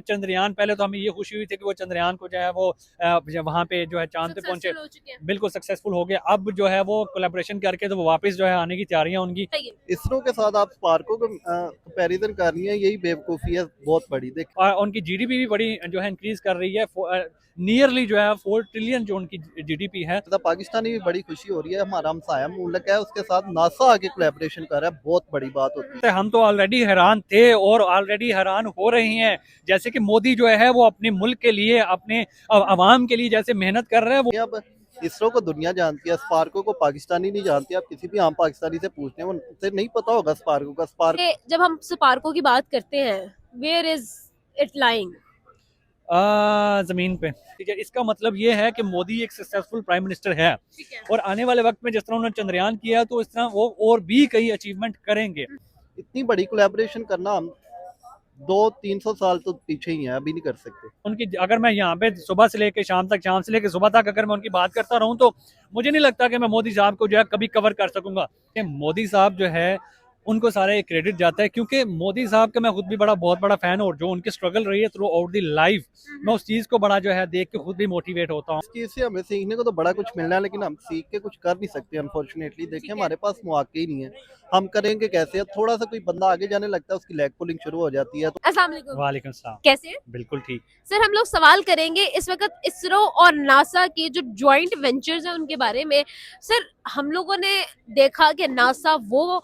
चंद्रयान, पहले तो हमें ये खुशी हुई थी कि वो चंद्रयान को जो है वो वहाँ पे जो है चांद पे पहुंचे, बिल्कुल सक्सेसफुल हो गया। अब जो है वो कोलैबोरेशन करके तो वो वापस जो है आने की तैयारियां उनकी। इसरो के साथ आप स्पार्को को कंपैरिजन कर रही है, यही बेवकूफ़ी है बहुत बड़ी। देख, और उनकी जीडीपी भी बड़ी जो है इंक्रीज कर रही है, नियरली जो है 4 ट्रिलियन जो उनकी जीडीपी है। तो पाकिस्तानी भी बड़ी खुशी हो रही है, हमारा हमसाया मुल्क है, उसके साथ नासा आके कोलैबोरेशन कर रहा है, बहुत बड़ी बात होती है। हम तो ऑलरेडी हैरान थे और ऑलरेडी हैरान हो रहे हैं, जैसे कि मोदी जो है वो अपने मुल्क के लिए, अपने अवाम के लिए जैसे मेहनत कर रहे हैं वो। अब इसरो को दुनिया जानती है, स्पार्को को पाकिस्तानी नहीं जानती। आप किसी भी आम पाकिस्तानी से पूछते हैं, उनसे नहीं पता होगा स्पार्को का। स्पार्क जब हम स्पार्को की बात करते हैं, वेयर इज इट लाइंग? जमीन पे, ठीक है। इसका मतलब ये है कि मोदी एक सक्सेसफुल प्राइम मिनिस्टर है और आने वाले वक्त में जिस तरह उन्होंने चंद्रयान किया तो इस तरह वो और भी कई अचीवमेंट करेंगे। इतनी बड़ी कोलैबोरेशन करना हम 200-300 साल तो पीछे ही है, अभी नहीं कर सकते। उनकी अगर मैं यहाँ पे सुबह से लेकर शाम तक, शाम से लेकर सुबह तक अगर मैं उनकी बात करता रहूँ तो मुझे नहीं लगता कि मैं मोदी साहब को जो है कभी कवर कर सकूंगा। कि मोदी साहब जो है उनको सारे क्रेडिट जाता है, क्योंकि मोदी साहब का मैं खुद भी बहुत बड़ा फैन हूँ और जो उनकी स्ट्रगल रही है थ्रू आउट दी लाइफ, मैं उस चीज को बड़ा जो है देख के खुद भी मोटिवेट होता हूँ। इस चीज से हमें सीखने को तो बड़ा कुछ मिलना है, लेकिन हम सीख के कुछ कर नहीं सकते अनफॉर्चुनेटली। देखिए, हमारे पास मौके ही नहीं है, हम करेंगे कैसे? थोड़ा सा कोई बंदा आगे जाने लगता है, उसकी लेग पुलिंग शुरू हो जाती है। तो अस्सलाम वालेकुम। वालेकुम सलाम। कैसे हैं? बिल्कुल ठीक। सर, हम लोग सवाल करेंगे इस वक्त इसरो और नासा के जो जॉइंट वेंचर्स हैं उनके बारे में। सर, हम लोगों ने देखा कि नासा वो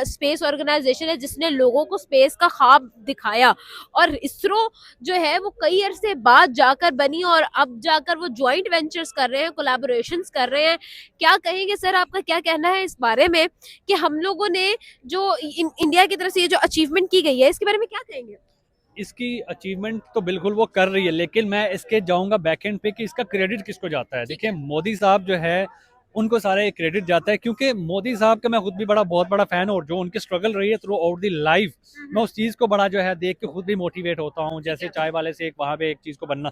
स्पेस ऑर्गेनाइजेशन है जिसने लोगों को स्पेस का ख्वाब दिखाया, और इसरो जो है वो कई अरसे बाद जाकर बनी और अब जाकर वो जॉइंट वेंचर्स कर रहे हैं, कोलैबोरेशंस कर रहे हैं। क्या कहेंगे सर, आपका क्या कहना है इस बारे में कि हम लोगों ने जो इंडिया की तरफ से ये जो अचीवमेंट की गई है, इसके बारे में क्या कहेंगे? इसकी अचीवमेंट तो बिल्कुल वो कर रही है, लेकिन मैं इसके जाऊंगा बैकएंड पे कि इसका क्रेडिट किसको जाता है। देखिए, मोदी साहब जो है उनको सारा क्रेडिट जाता है, क्योंकि मोदी साहब का मैं खुद भी बहुत बड़ा फैन हूँ और जो उनकी स्ट्रगल रही है थ्रू आउट दी लाइफ, मैं उस चीज को बड़ा जो है देख के खुद भी मोटिवेट होता हूँ। जैसे चाय वाले से एक वहां पे एक चीज को बनना,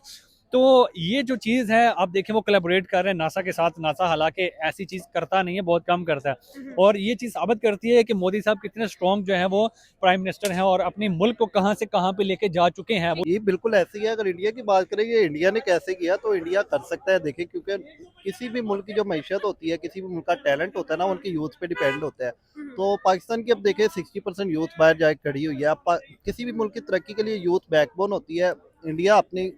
तो ये जो चीज़ है आप देखें वो कोलैबोरेट कर रहे हैं नासा के साथ। नासा हालांकि ऐसी चीज़ करता नहीं है, बहुत कम करता है, और ये चीज़ साबित करती है कि मोदी साहब कितने स्ट्रॉन्ग जो है वो प्राइम मिनिस्टर हैं और अपने मुल्क को कहाँ से कहाँ पे लेके जा चुके हैं वो। ये बिल्कुल ऐसे ही है। अगर इंडिया की बात करें, ये इंडिया ने कैसे किया, तो इंडिया कर सकता है। देखिए, क्योंकि किसी भी मुल्क की जो मैशत होती है, किसी भी मुल्क का टैलेंट होता है ना, उनके यूथ पे डिपेंड होता है। तो पाकिस्तान की अब देखिए 60% यूथ बाहर जाके खड़ी हुई है। अब किसी भी मुल्क की तरक्की के लिए यूथ बैकबोन होती है। इंडिया अपनी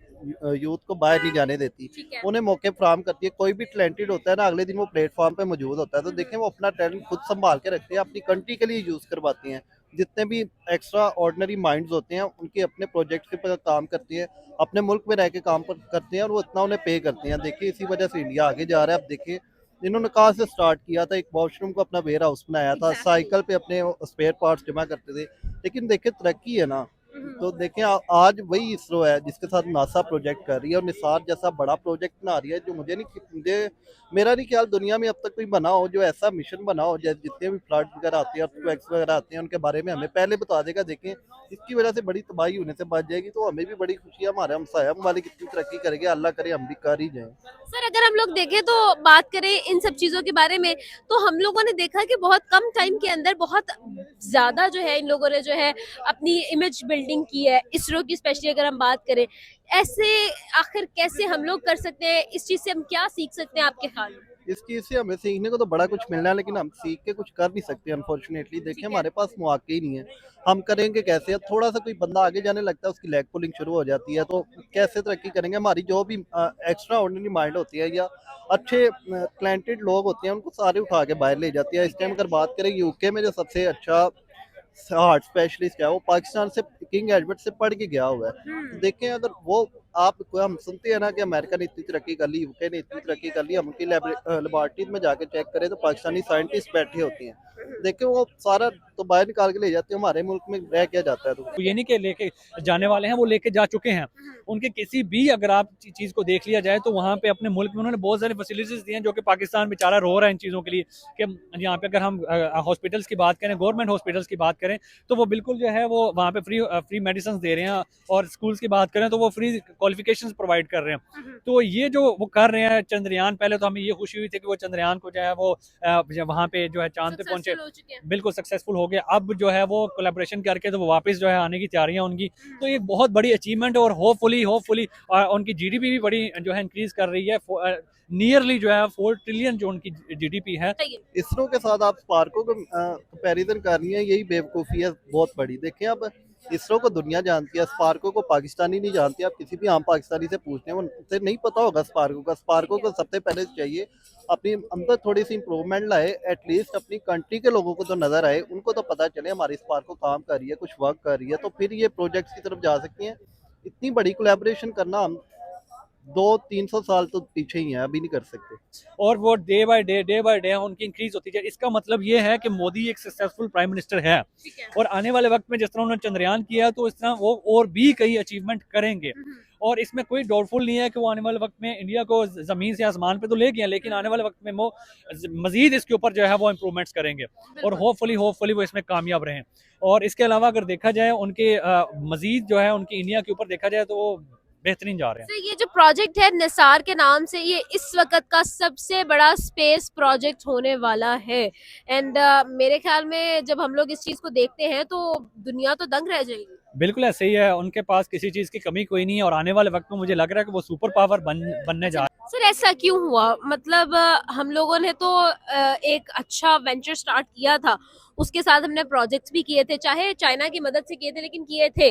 यूथ को बाहर नहीं जाने देती, उन्हें मौके फराहम करती है। कोई भी टैलेंटेड होता है ना, अगले दिन वो प्लेटफॉर्म पे मौजूद होता है। तो देखें, वो अपना टैलेंट खुद संभाल के रखते हैं, अपनी कंट्री के लिए यूज़ करवाते हैं। जितने भी एक्स्ट्रा ऑर्डिनरी माइंड्स होते हैं, उनके अपने प्रोजेक्ट के पर काम करते हैं, अपने मुल्क में रह के काम करते हैं, और वो इतना उन्हें पे करते हैं। देखिए, इसी वजह से इंडिया आगे जा रहा है। अब देखिए, इन्होंने कहाँ से स्टार्ट किया था, एक वॉशरूम को अपना वेयर हाउस बनाया था, साइकिल पे अपने स्पेयर पार्ट्स जमा करते थे। लेकिन देखिए, तरक्की है ना। तो देखें, आज वही इसरो है जिसके साथ नासा प्रोजेक्ट कर रही है, और निसार जैसा बड़ा प्रोजेक्ट बना रही है, जो मेरा नहीं ख्याल दुनिया में अब तक कोई बना हो जो ऐसा मिशन बना हो। जैसे जितने भी फ्लड वगैरह आते हैं, अर्थक्वेक्स वगैरह आते हैं, उनके बारे में हमें पहले बता देगा। देखें, इसकी वजह से बड़ी तबाही होने से बच जाएगी, तो हमें भी बड़ी खुशी है। हमारे हमसाया ममालिक कितनी तरक्की करेंगे, अल्लाह करे हम भी कर ही जाएं। सर, अगर हम लोग देखें तो बात करें इन सब चीजों के बारे में, तो हम लोगों ने देखा कि बहुत कम टाइम के अंदर बहुत ज्यादा जो है इन लोगों ने जो है अपनी इमेज बिल्डिंग की है, इसरो की स्पेशली अगर हम बात करें। ऐसे आखिर कैसे हम लोग कर सकते हैं? इस चीज से हम क्या सीख सकते हैं आपके ख्याल में? इस चीज़ से हमें सीखने को तो बड़ा कुछ मिलना है, लेकिन हम सीख के कुछ कर नहीं सकते अनफॉर्चुनेटली। देखिए, हमारे पास मौके ही नहीं है, हम करेंगे कैसे? थोड़ा सा कोई बंदा आगे जाने लगता है, उसकी लेग पुलिंग शुरू हो जाती है, तो कैसे तरक्की करेंगे? हमारी जो भी एक्स्ट्रा ऑर्डिनरी माइंड होती है, या अच्छे टैलेंटेड लोग होते हैं, उनको सारे उठा के बाहर ले जाती है। इस टाइम अगर बात करें यूके में, जो सबसे अच्छा हार्ट स्पेशलिस्ट है, वो पाकिस्तान से किंग एडवर्ड से पढ़ के गया हुआ है। तो देखें, अगर वो हम सुनते हैं ना कि अमेरिका ने इतनी तरक्की कर ली, यूके ने इतनी तरक्की कर ली, हम उनकी लेबॉर्ट्रीज में जाके चेक करें तो पाकिस्तानी साइंटिस्ट बैठे होते हैं। देखें, वो सारा तो बाहर निकाल के ले जाते हैं, हमारे मुल्क में रह क्या जाता है। तो ये नहीं कि लेके जाने वाले हैं, वो लेके जा चुके हैं। उनके किसी भी अगर आप चीज़ को देख लिया जाए तो वहाँ पे अपने मुल्क में उन्होंने बहुत सारी फैसिलिटीज दी हैं, जो कि पाकिस्तान बेचारा रो रहा है इन चीज़ों के लिए। कि यहाँ पे अगर हम हॉस्पिटल्स की बात करें, गवर्नमेंट हॉस्पिटल्स की बात करें, तो वो बिल्कुल जो है वो वहाँ पे फ्री मेडिसिन दे रहे हैं, और स्कूल्स की बात करें तो वो फ्री क्वालिफिकेशंस प्रोवाइड कर रहे हैं। तो ये जो वो कर रहे हैं चंद्रयान, पहले तो हमें ये खुशी हुई थी कि वो चंद्रयान को जो है वो वहाँ पे जो है चांद पे पहुंचे, सक्सेसफुल हो चुके हैं। बिल्कुल सक्सेसफुल हो गए। अब जो है वो कोलैबोरेशन करके तो वो वापस जो है आने की तैयारियां उनकी। तो ये बहुत बड़ी अचीवमेंट है और होपफुली उनकी जीडीपी भी बड़ी जो है इंक्रीज कर रही है। नियरली जो है 4 ट्रिलियन जो उनकी जीडीपी है। सही है। इसरो के साथ आप स्पार्को को कंपैरिजन कर रही हैं, यही बेवकूफ़ी है बहुत बड़ी। देखिए अब इसरो को दुनिया जानती है, स्पार्को को पाकिस्तानी नहीं जानती। आप किसी भी आम पाकिस्तानी से पूछते हैं, उनसे नहीं पता होगा स्पार्को का। स्पार्को को सबसे पहले चाहिए अपनी अंदर थोड़ी सी इंप्रूवमेंट लाए, एटलीस्ट अपनी कंट्री के लोगों को तो नज़र आए, उनको तो पता चले हमारी स्पार्को काम कर रही है, कुछ वर्क कर रही है, तो फिर ये प्रोजेक्ट्स की तरफ जा सकती हैं। इतनी बड़ी कोलैबोरेशन करना हम 200-300 साल तो पीछे ही हैं, अभी नहीं कर सकते। और वो डे बाय डे उनकी इंक्रीज होती जाए। इसका मतलब ये है कि मोदी एक सक्सेसफुल प्राइम मिनिस्टर है ठीक है। और आने वाले वक्त में जिस तरह उन्होंने चंद्रयान किया तो इस तरह वो और भी कई अचीवमेंट करेंगे। और इसमें कोई डाउटफुल नहीं है कि वो आने वाले वक्त में इंडिया को जमीन से आसमान पे तो ले गए, लेकिन आने वाले वक्त में वो मजीद इसके ऊपर जो है वो इम्प्रूवमेंट्स करेंगे और होपफुली वो इसमें कामयाब रहें। और इसके अलावा अगर देखा जाए उनके मजीद जो है उनकी इंडिया के ऊपर देखा जाए तो वो बेहतरीन जा रहे हैं। सर ये जो प्रोजेक्ट है निसार के नाम से, ये इस वक्त का सबसे बड़ा स्पेस प्रोजेक्ट होने वाला है। एंड मेरे ख्याल में जब हम लोग इस चीज को देखते हैं तो दुनिया तो दंग रह जाएगी। बिल्कुल ऐसे ही है, उनके पास किसी चीज की कमी कोई नहीं है और आने वाले वक्त में मुझे लग रहा है कि वो सुपर पावर बनने जा रहा है। सर ऐसा क्यों हुआ? मतलब हम लोगों ने तो एक अच्छा वेंचर स्टार्ट किया था, उसके साथ हमने प्रोजेक्ट्स भी किए थे, चाहे चाइना की मदद से किए थे लेकिन किए थे।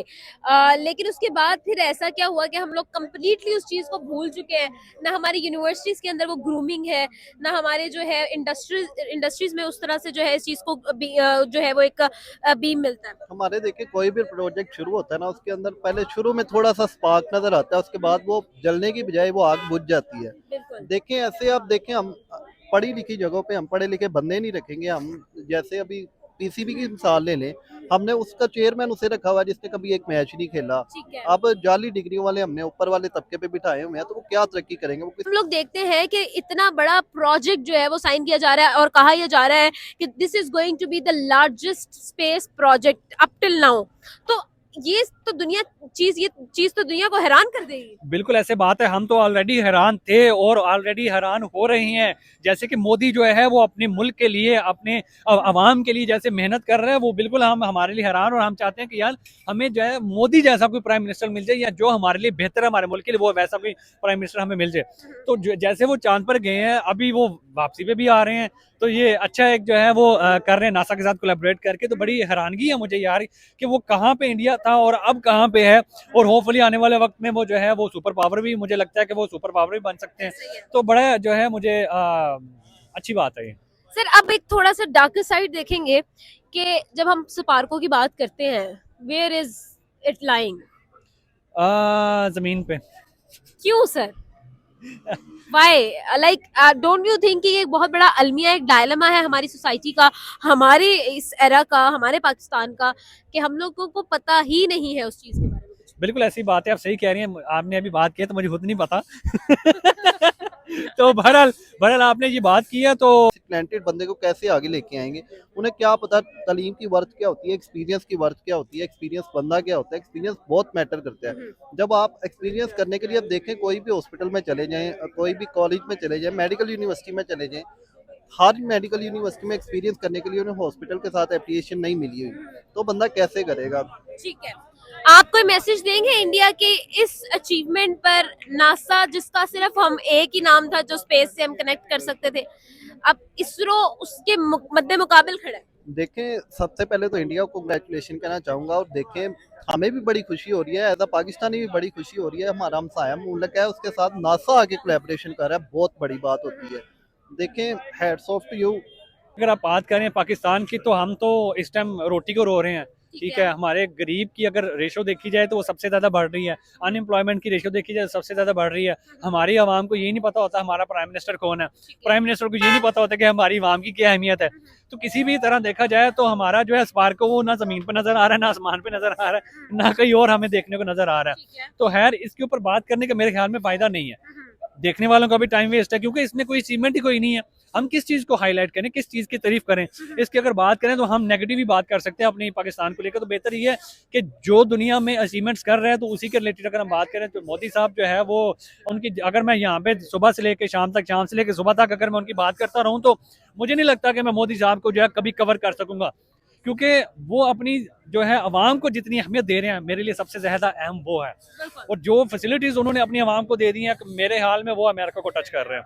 लेकिन उसके बाद फिर ऐसा क्या हुआ कि हम लोग कंप्लीटली उस चीज को भूल चुके हैं। ना हमारी यूनिवर्सिटीज के अंदर वो ग्रूमिंग है, ना हमारे जो है इंडस्ट्रीज में उस तरह से जो है इस चीज को जो है वो एक बीम मिलता है। हमारे देखिए कोई भी प्रोजेक्ट शुरू होता है ना, उसके अंदर पहले शुरू में थोड़ा सा स्पार्क नजर आता है, उसके बाद वो जलने की बजाय वो आग बुझ जाती है। बिल्कुल। देखें ऐसे आप देखें, हम पढ़ी लिखी जगहों पे हम पढ़े लिखे बंदे नहीं रखेंगे। हम जैसे अभी पीसीबी की मिसाल ले लें, हमने उसका चेयरमैन उसे रखा हुआ है जिसने कभी एक मैच नहीं खेला। ठीक है। अब जाली डिग्रियों वाले हमने ऊपर वाले तबके पे बिठाए हुए हैं, तो वो क्या तरक्की करेंगे? वो हम लोग देखते हैं कि इतना बड़ा प्रोजेक्ट जो है वो साइन किया जा रहा है और कहा यह जा रहा है कि this is going to be the largest space project up till now. तो ये चीज तो दुनिया को हैरान कर देगी। बिल्कुल ऐसे बात है, हम तो ऑलरेडी हैरान थे और ऑलरेडी हैरान हो रहे हैं। जैसे कि मोदी जो है वो अपने मुल्क के लिए, अपने अवाम के लिए जैसे मेहनत कर रहे हैं, वो बिल्कुल हम हमारे लिए हैरान। और हम चाहते हैं कि यार हमें जो है मोदी जैसा कोई प्राइम मिनिस्टर मिल जाए, या जो हमारे लिए बेहतर है हमारे मुल्क के लिए, वो वैसा कोई प्राइम मिनिस्टर हमें मिल जाए। तो जैसे वो चांद पर गए हैं, अभी वो वापसी पे भी आ रहे हैं, तो ये अच्छा एक जो है वो कर रहे हैं नासा के साथ कोलैबोरेट करके। तो बड़ी हैरानगी है मुझे यार कि वो कहाँ पे इंडिया था और अब कहाँ पे है। और होपफुली आने वाले वक्त में वो जो है वो सुपर पावर भी, मुझे लगता है कि वो सुपर पावर भी बन सकते हैं। तो बड़ा जो है मुझे अच्छी बात है ये। सर अब एक थोड़ा सा डार्कर साइड देखेंगे कि जब हम स्पार्को की बात करते हैं, वेयर इज इट लाइंग? जमीन पे। क्यों sir? Why? Like don't you think कि ये एक बहुत बड़ा अलमिया, एक डायलेमा है हमारी सोसाइटी का, हमारे इस एरा का, हमारे पाकिस्तान का, कि हम लोगों को पता ही नहीं है उस चीज के बारे में कुछ? बिल्कुल ऐसी बात है, आप सही कह रही हैं। आपने अभी बात की है तो मुझे खुद नहीं पता। तो बहरहाल आपने ये बात की है, तो टैलेंटेड बंदे को कैसे आगे लेके आएंगे? उन्हें क्या पता तालीम की वर्थ क्या होती है, एक्सपीरियंस की वर्थ क्या होती है, एक्सपीरियंस बंदा क्या होता है। एक्सपीरियंस बहुत मैटर करता है। जब आप एक्सपीरियंस करने के लिए, अब देखें कोई भी हॉस्पिटल में चले जाएं, कोई भी कॉलेज में चले जाएं, मेडिकल यूनिवर्सिटी में चले जाएं, हर मेडिकल यूनिवर्सिटी में एक्सपीरियंस करने के लिए उन्हें हॉस्पिटल के साथ एप्लीकेशन नहीं मिली हुई, तो बंदा कैसे करेगा? ठीक है, आप कोई मैसेज देंगे इंडिया के इस अचीवमेंट पर? नासा जिसका सिर्फ हम एक ही नाम था जो स्पेस से हम कनेक्ट कर सकते थे, अब इसरो उसके मद्दे मुकाबिल खड़ा है। देखें सबसे पहले तो इंडिया को कंग्रेचुलेशन कहना चाहूँगा, और देखें हमें भी बड़ी खुशी हो रही है, एज अ पाकिस्तानी भी बड़ी खुशी हो रही है। हमारा हमसाया मुल्क है, उसके साथ नासा आके कोलैबोरेशन कर रहा है, बहुत बड़ी बात होती है। देखें हैट्स ऑफ टू यू। अगर आप बात करें पाकिस्तान की, तो हम तो इस टाइम रोटी को रो रहे हैं। ठीक है, हमारे गरीब की अगर रेशो देखी जाए तो वो सबसे ज्यादा बढ़ रही है। अनएम्प्लॉयमेंट की रेशो देखी जाए तो सबसे ज्यादा बढ़ रही है। हमारी आवाम को ये नहीं पता होता हमारा प्राइम मिनिस्टर कौन है। प्राइम मिनिस्टर को ये नहीं पता होता कि हमारी आवाम की क्या अहमियत है। तो किसी भी तरह देखा जाए तो हमारा जो है स्पार्को वो ना जमीन पर नजर आ रहा है, ना आसमान पे नजर आ रहा है, ना कहीं और हमें देखने को नजर आ रहा है। तो खैर इसके ऊपर बात करने का मेरे ख्याल में फायदा नहीं है। देखने वालों का भी टाइम वेस्ट है, क्योंकि इसमें कोई अचीवमेंट ही कोई नहीं है। हम किस चीज़ को हाईलाइट करें, किस चीज़ की तारीफ करें। इसकी अगर बात करें तो हम नेगेटिव ही बात कर सकते हैं अपनी पाकिस्तान को लेकर, तो बेहतर ये है कि जो दुनिया में अचीवमेंट्स कर रहे हैं तो उसी के रिलेटेड अगर हम बात करें तो मोदी साहब जो है वो उनकी, अगर मैं यहाँ पे सुबह से लेकर शाम तक, शाम से लेकर सुबह तक अगर मैं उनकी बात करता रहूँ तो मुझे नहीं लगता कि मैं मोदी साहब को जो है कभी कवर कर सकूंगा, क्योंकि वो अपनी जो है अवाम को जितनी अहमियत दे रहे हैं, मेरे लिए सबसे ज़्यादा अहम वो है। और जो फैसिलिटीज़ उन्होंने अपनी अवाम को दे दी हैं, मेरे हाल में वो अमेरिका को टच कर रहे हैं।